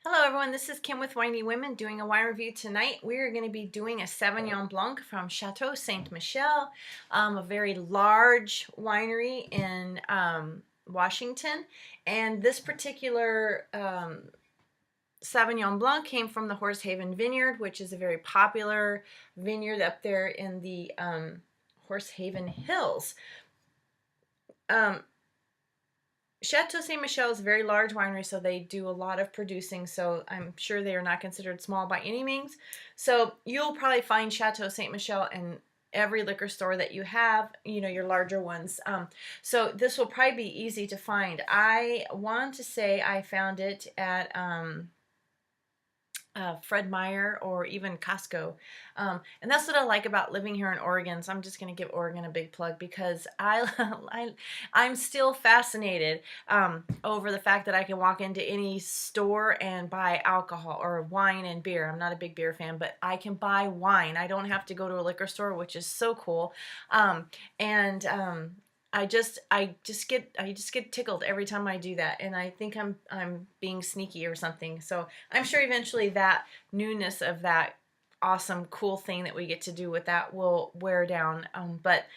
Hello everyone, this is Kim with Winey Women doing a wine review tonight. We're going to be doing a Sauvignon Blanc from Chateau Ste. Michelle, a very large winery in Washington. And this particular Sauvignon Blanc came from the Horsehaven Vineyard, which is a very popular vineyard up there in the Horsehaven Hills. Chateau Ste. Michelle is a very large winery, so they do a lot of producing, so I'm sure they are not considered small by any means. So you'll probably find Chateau Ste. Michelle in every liquor store that you have, you know, your larger ones. So this will probably be easy to find. I want to say I found it at Fred Meyer or even Costco. And that's what I like about living here in Oregon. So I'm just going to give Oregon a big plug because I'm still fascinated over the fact that I can walk into any store and buy alcohol or wine and beer. I'm not a big beer fan, but I can buy wine. I don't have to go to a liquor store, which is so cool. I just get tickled every time I do that, and I think I'm being sneaky or something. So I'm sure eventually that newness of that awesome cool thing that we get to do with that will wear down. But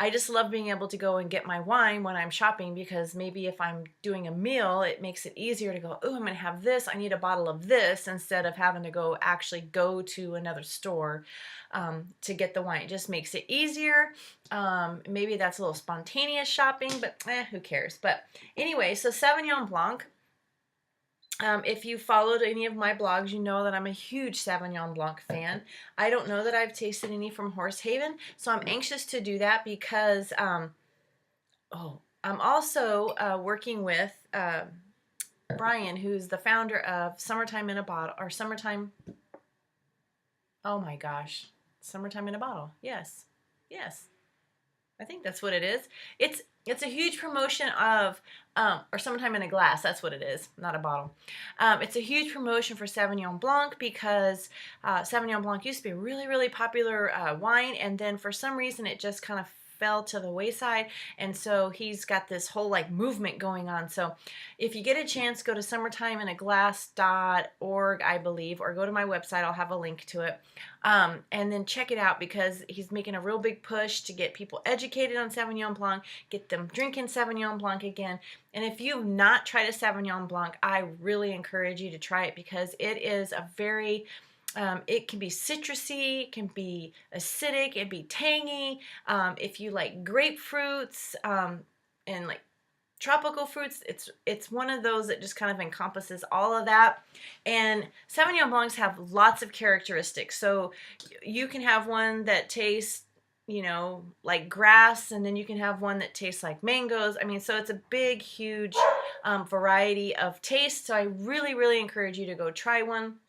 I just love being able to go and get my wine when I'm shopping, because maybe if I'm doing a meal, it makes it easier to go, oh, I'm going to have this. I need a bottle of this, instead of having to actually go to another store to get the wine. It just makes it easier. Maybe that's a little spontaneous shopping, but who cares? But anyway, so Sauvignon Blanc. If you followed any of my blogs, you know that I'm a huge Sauvignon Blanc fan. I don't know that I've tasted any from Horsehaven, so I'm anxious to do that because, I'm also working with Brian, who's the founder of Summertime in a Bottle, or Summertime, oh my gosh, Summertime in a Bottle, yes, I think that's what it is. It's a huge promotion of, or Summertime in a Glass, that's what it is, not a bottle. It's a huge promotion for Sauvignon Blanc because Sauvignon Blanc used to be a really, really popular wine, and then for some reason it just kind of fell to the wayside, and so he's got this whole movement going on. So if you get a chance, go to summertimeinaGlass.org, I believe, or go to my website. I'll have a link to it, and then check it out, because he's making a real big push to get people educated on Sauvignon Blanc, get them drinking Sauvignon Blanc again. And if you've not tried a Sauvignon Blanc, I really encourage you to try it, because it is a very it can be citrusy, it can be acidic, it can be tangy. If you like grapefruits and like tropical fruits, it's one of those that just kind of encompasses all of that. And Sauvignon Blancs have lots of characteristics. So you can have one that tastes, you know, like grass, and then you can have one that tastes like mangoes. I mean, so it's a big, huge variety of tastes. So I really, really encourage you to go try one.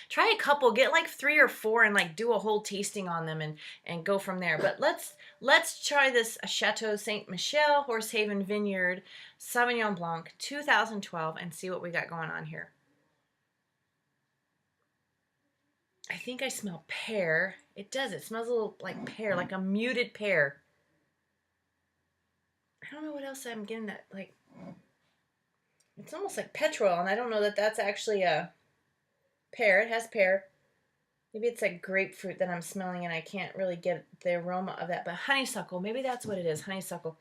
Try a couple, get like 3 or 4, and do a whole tasting on them, and go from there. But let's try this Chateau Ste. Michelle Horsehaven Vineyard Sauvignon Blanc 2012 and see what we got going on here. I think I smell pear. It does. It smells a little like pear, like a muted pear. I don't know what else I'm getting that, it's almost like petrol, and I don't know that that's actually a pear. It has pear. Maybe it's like grapefruit that I'm smelling, and I can't really get the aroma of that. But honeysuckle, maybe that's what it is. Honeysuckle.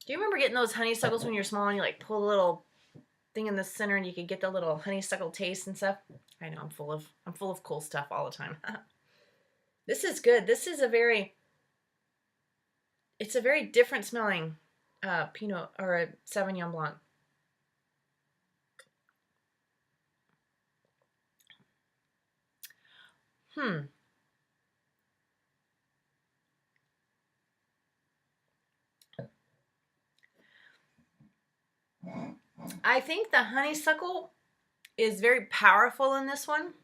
Do you remember getting those honeysuckles when you're small, and you pull a little thing in the center, and you could get the little honeysuckle taste and stuff? I know, I'm full of cool stuff all the time. This is good. This is it's a very different smelling Pinot or a Sauvignon Blanc. I think the honeysuckle is very powerful in this one.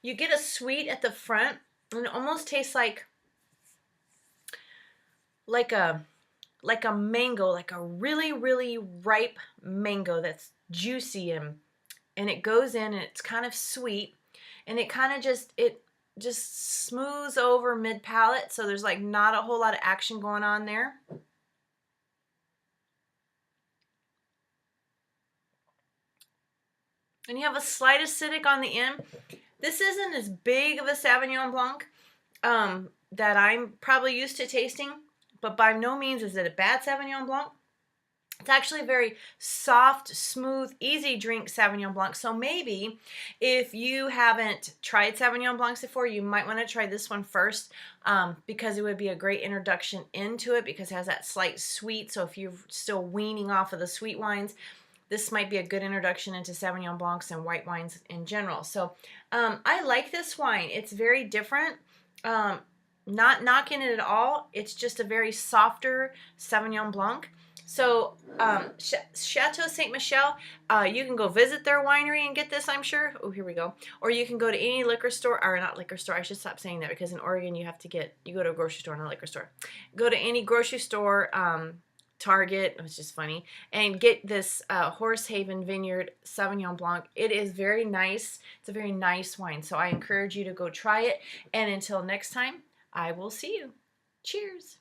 You get a sweet at the front, and it almost tastes like a mango, like a really, really ripe mango that's juicy, and it goes in, and it's kind of sweet, and it kind of just smooths over mid palate, so there's not a whole lot of action going on there. and you have a slight acidic on the end. This isn't as big of a Sauvignon Blanc that I'm probably used to tasting, but by no means is it a bad Sauvignon Blanc. It's actually a very soft, smooth, easy drink Sauvignon Blanc. So maybe if you haven't tried Sauvignon Blancs before, you might want to try this one first because it would be a great introduction into it because it has that slight sweet. So if you're still weaning off of the sweet wines, this might be a good introduction into Sauvignon Blancs and white wines in general. So I like this wine. It's very different. Not knocking it at all. It's just a very softer Sauvignon Blanc. So Chateau Ste. Michelle, you can go visit their winery and get this, I'm sure. Oh, here we go. Or you can go to any liquor store, or not liquor store. I should stop saying that because in Oregon you go to a grocery store, not a liquor store. Go to any grocery store, Target, it's just funny, and get this Horsehaven Vineyard Sauvignon Blanc. It is very nice. It's a very nice wine. So I encourage you to go try it. And until next time, I will see you. Cheers.